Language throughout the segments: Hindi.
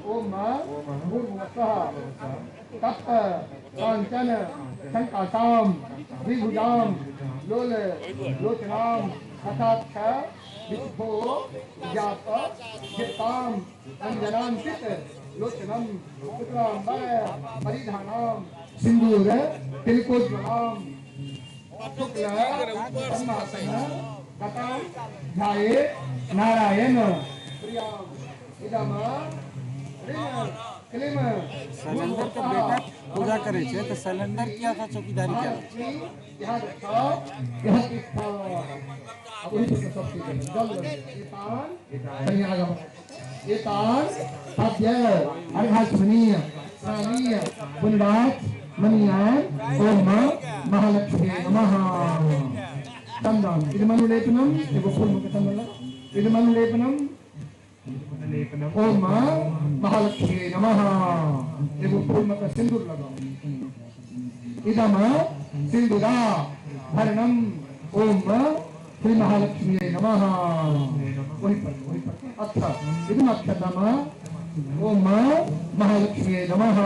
ओम भूर्भुवस्सुः तप्त कांचन संकाशाम द्विभुजाम लोल लोचनाम हठात्थ विस्फो जात चित्ताम अंजनांकित लोचनम पुत्रांबर परिधानाम सिंदूर तिलकोज्ज्वलाम शुक्ल ब्रह्मासन कथम ध्याये नारायण इदम सलेंदर का बेटा पूजा करे छे तो सलेंदर किया था चौकीदारी क्या ओम महालक्ष्मी नमः चंदन इदमनुलेपनम इदमनुलेपनम ओम महालक्ष्मी नमः एवं फूल मत सिंदूर लगाओ इदम सिंदूरा भरणम ओम श्री महालक्ष्मी नमः वही पर अच्छा इदम अक्षतम ओम महालक्ष्मी नमः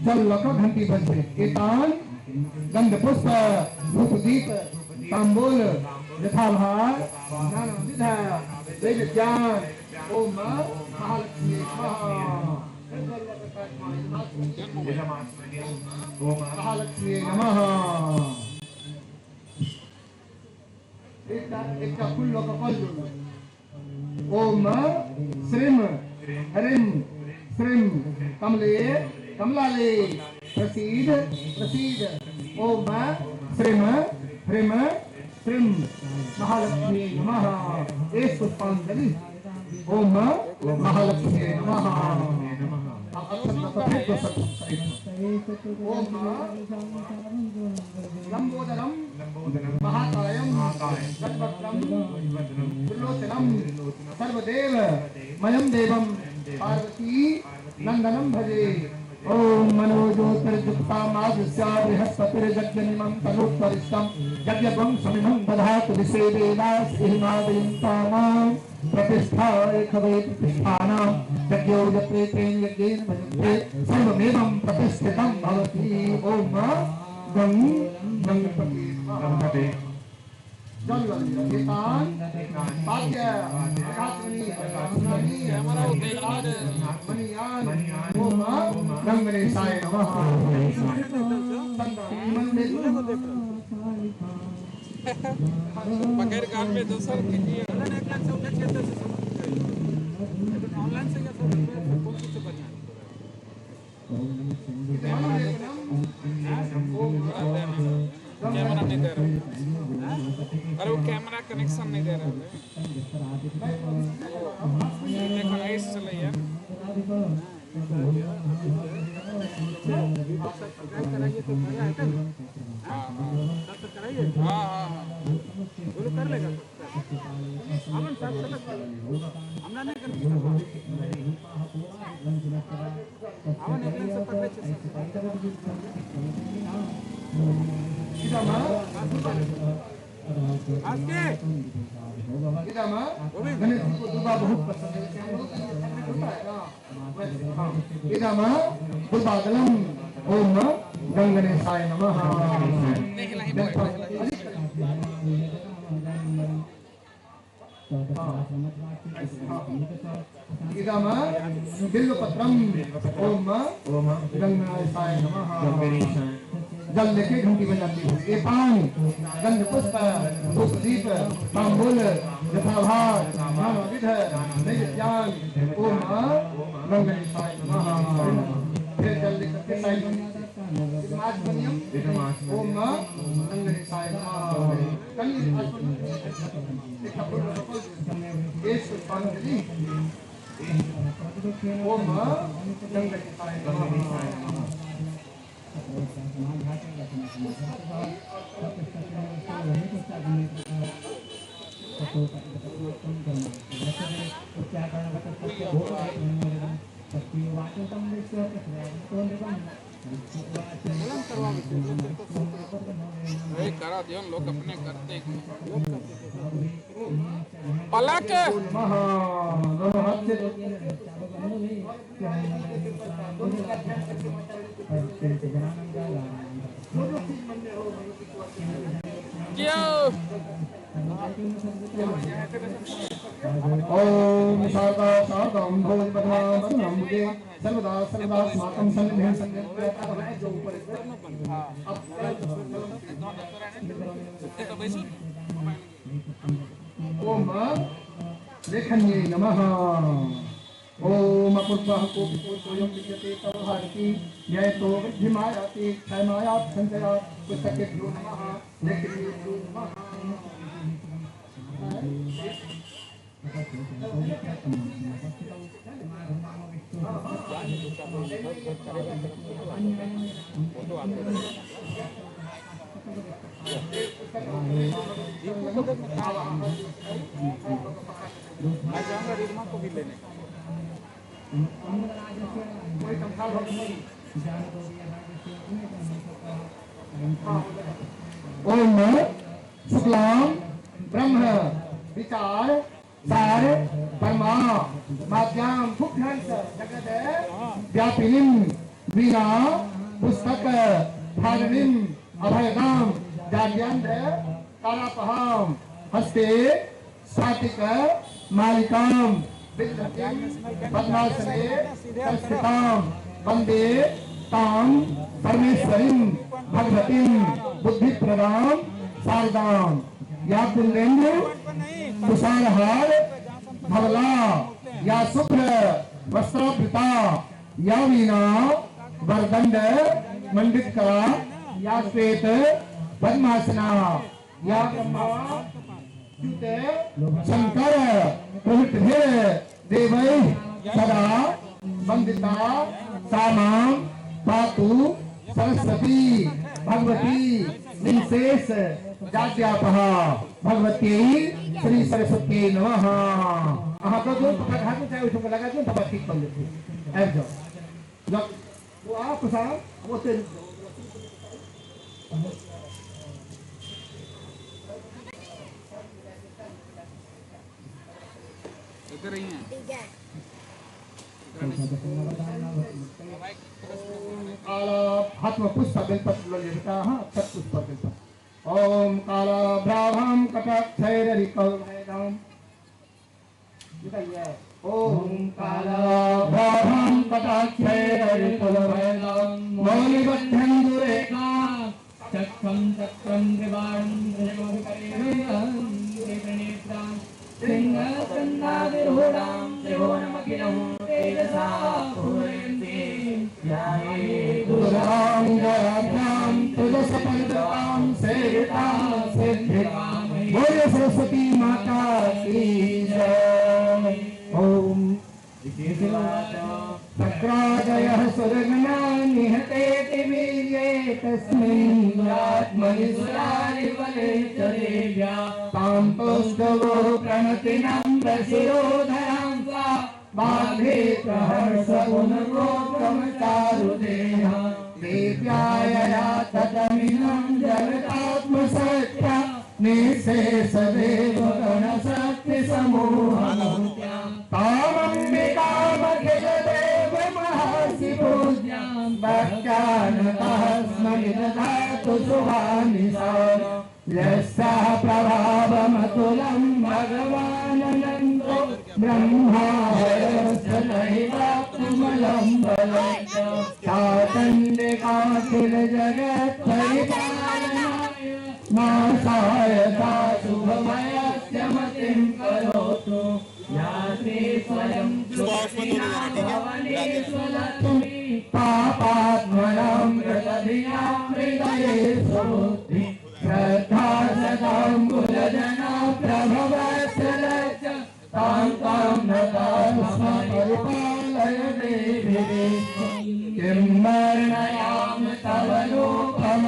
जल लक घंटी बजे एतान गंध पुष्प धूप दीप तांबूल यथाभार नानाविध वैविध्यान ओम महालक्ष्मी महालक्ष्मी नमः एक फूल लोक ओम श्रीम हरिम श्रीम कमले कमलाले प्रसीद प्रसीद ओम श्रीम हरिम श्रीम महालक्ष्मी नमः एक पुष्पांजलि ओम महालक्ष्मी नमः ओम लंबोदरम महाकायम सर्वत्रम त्रिलोचनम सर्वदेव मयम देवम पार्वती नंदनम भजे ओम मनोजोतिर्जुक्तामादिस्या बृहस्पतिर्जज्ञनिमं तनुत्वरिष्टं यज्ञं समिमं दधातु विसेदेनास हिमादयं तामां प्रतिष्ठा एकवे प्रतिष्ठानां यज्ञो यत्रेतेन यज्ञेन भजन्ते सर्वमेवं प्रतिष्ठितं भवति ओम गं गणपति गणपति जलगीतान पाद्य आकाशनी आकाशनी हमारा मणियान ओम गंगणेशाय नमः बगैर काम में दूसर कीजिए ऑनलाइन से क्या कैमरा नहीं दे रहा, अरे वो कैमरा कनेक्शन नहीं दे रहा देखो नाइस चल यार बोलो कर लेगा अमन साहब हमने नहीं कर अमन एक से पकड़े गणेश को दुर्गा बहुत पसंद है दुर्गादलम ओम गंगणेशाय नमः इदम बिल्वपत्रम ओम गंगणेशाय नमः जल लेके घंटी बजाती है ये पान गंध पुष्प धूप दीप तांबूल यथाभार नानाविध नैवेद्यान ओम गंगणेशाय नमः फिर जल लेकर साइड ओम गंगणेशाय नमः जी। ओम गणगणेशाय नमः। भाई करा दियो लोग अपने करते हैं। पलक नमः दोनों हाथ से क्यों ओम सादा सादम भोज पद्मावत नमके सर्वदा सर्वदा स्माकं सन्निधिं सन्निधिं जो ऊपर ओम लेखन्ये नमः। ओम अपूर्वः कोऽयं विद्यते तव भारती न्यायतो विद्धिमायाति क्षयमायात् सञ्चयात् पुस्तकेभ्यो नमः लेखन्येभ्यो नमः। मैं जाऊंगा रिदमा को भी लेने। ओम शुक्लां ब्रह्म विचार सार परमा माध्यां भुभ्यंस जगद व्यापिनीं वीणा पुस्तक धारिणीं अभयदां जाड्यान्द्र तारापहां हस्ते स्वातिक मालिकां विद्यतीं पद्मासने संस्थितां वन्दे तां परमेश्वरीं भगवतीं बुद्धिप्रदां शारदां या कुलेन्द्र तुषारहार धवला या शुभ्र वस्त्रावृता या वीणा वरदंड मंडित कला या श्वेत पद्मासना या ब्रह्मा शंकर प्रभृतिभिः देवैः सदा वंदिता सामां पातु सरस्वती भगवती निशेष जात्यापः भगवत्यै श्री सरस्वती नमः। तो जो पकड़ हाथ में चाहे उसको लगा दो तब ठीक कर लेते ऐप जाओ जब वो आप साहब वो से इधर ही हैं। हाथ में पुष्प बेलपत्र लेता हाँ सब पुष्प बेलपत्र ओम काला ब्राह्मण कटाक्षैररिकौनैनम ओम काला ब्राह्मण कटाक्षैररिकौनैनम मौलिबद्धं दुरेका चक्रं चक्रं त्रिवाणं त्रिनेत्रां सिंहस्कन्धाविरूढां त्रिभुवनमखिलं तेजसा पूरयन्ति दुर्गां जयाभ्यां तुलसपरितां सेवितां सिद्धिकां बोले सरस्वती माता की जय। ओम सक्रादयः सुरगणा निहते वीर्ये तस्मिन् आत्मनि सुरारिवले च देव्या तां तुष्टवो प्रणतिनां प्रशिरोधरां सा बाधे प्रहर्ष पुनर्गोत्रमचारुदेहा देव्यायया ततमिनं जगदात्मसत्या निःशेषदेव गणशक्तिसमूहमूर्त्यां तामम्बिकामखिलदेव महर्षि पूज्यां भक्त्यानतः स्मरि ददातु शुभानि यस्याः प्रभावमतुलं भगवानन्दो ब्रह्मा हयस्तनैवाप्तुमलं बलञ्च चातण्डिकाखिल जगत्परिपालनाय नाशाय सा शुभमयस्य मतिं करोतु याते स्वयं भवनेश्वरतुमि पापात्मनां प्रदधियां हृदये सुबुद्धि श्रद्धा सदां कुलजना प्रभवत्सलच्च तां परिपालय देवी किं वर्णयाम तव रूपम्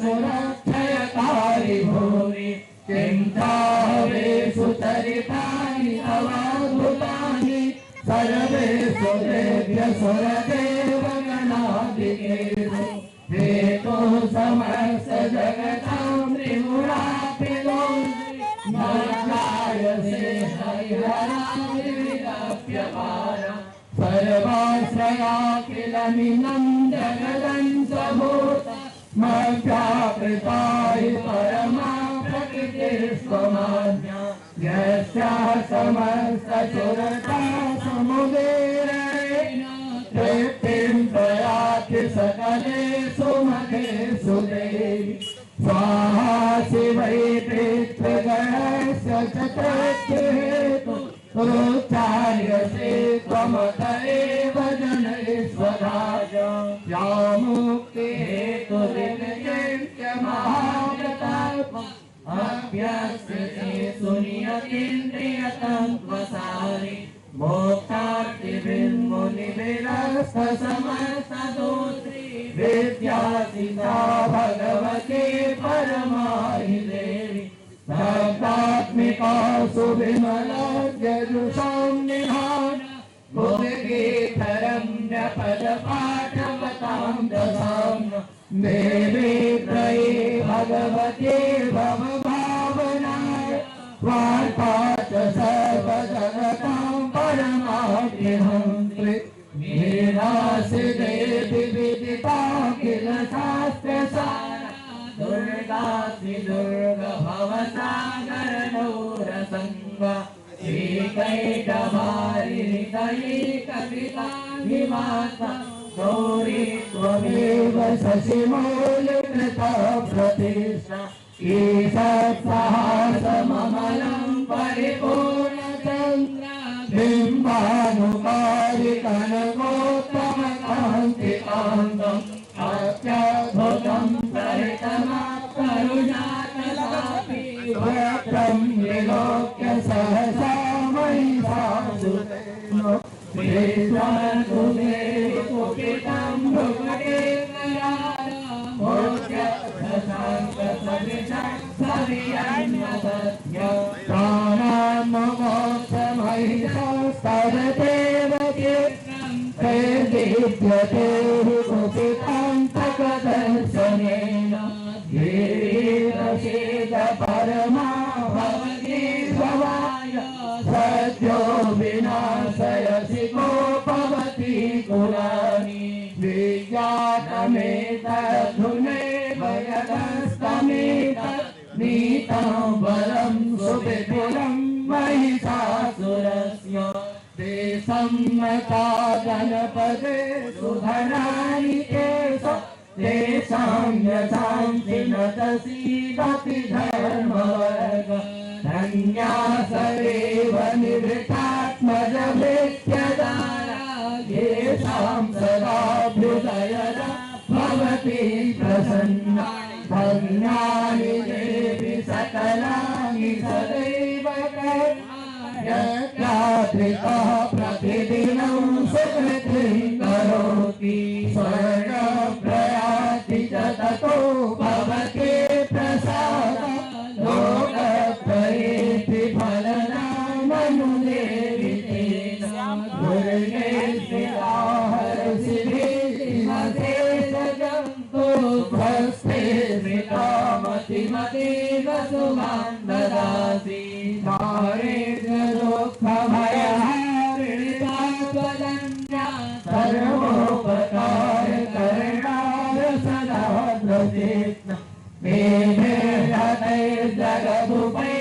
सुरक्षयकारि भूरि किं चावेषु चरितानि तवाद्भुतानि सर्वेषु देव्यसुरदेवगणादिकेषु हेतुः समस्त जगतां त्रिपुरापिलो नारायसे हरिहरादिविलप्यमाना सर्वाश्रया किलमिनं जगदंशभूत मध्याकृताय परमा प्रकृतिस्वमान्या यस्याः समस्तसुरता समुदीरणे तृप्तिं प्रयाति सकलेषु मखेषु देवी स्वाहा शिवै पितृगणस्य च तृप्तिहेतु रुचार्यसे त्वमत एव जनेश्वराय या मुक्तिहेतुर्विचिन्त्य महाव्रतात्मम् अभ्यस्यते सुनियतीन्द्रियतन्त्वसारि मोक्षार्थिभिर्मुनिभिरस्तसमस्तदोत्री विद्यासिता भगवती परमाहि देवी शब्दात्मिका सुविमलज्जरुषां निधान मुद्गीतरम्यपदपाठवतां दशां देवी त्रयी भगवती भवभावनाय स्वार्था च सर्वजगतां परमाभिहन्त्रि वीरासि देवी विदिता किल शास्त्रसार दुर्गासि दुर्गा भवसागरनौरसङ्गा श्रीकैटभारिणितयी कविता विमाता गौरी त्वमेव शशिमौलिकृता प्रतिष्ठा ईशत्सहासममलं परिपूर्णचन्द्रा बिम्बानुकारी कनकोत्तमकान्तिकान्तम् अत्यद्भुतं सरितमात्करुणातलापि वक्त्रं विलोक्य सहसा महिषासुरेण कुपितं कुपितान्तकदर्शनेन गिरीरसेद परमा भवति भवाय सद्यो विनाशयसि गोपवती कुलानि विज्ञातमेतद्धुनैव यदस्तमेतत् नीतं बलं सुविपुलं महिषासुरस्य देशं मता जनपदे सुधनानि केश तेषां यशांसि नतसीदपि धर्मवर्ग धन्या सरेव निवृत्तात्मजभृत्यदारा येषां सदाभ्युदयदा भवति प्रसन्ना धन्यानि देवि सकलानि सदैव कर्माणि यज्ञात्रिकः प्रतिदिनं सुकृतिं करोति स्वर्गप्रयाति च ततो भवति प्रसादः लोकत्रयेऽपि फलनामनुदेवि तेन दुर्गे स्थिराहर्षिभिर्मशेषजन्तुभस्ते स्मृतामतिमतीव शुभां ददासि दारिद्र्यदुःखभयहारिणिता त्वदन्या सर्वोपकारकरणाय सदा प्रयत्न मे जगदुपै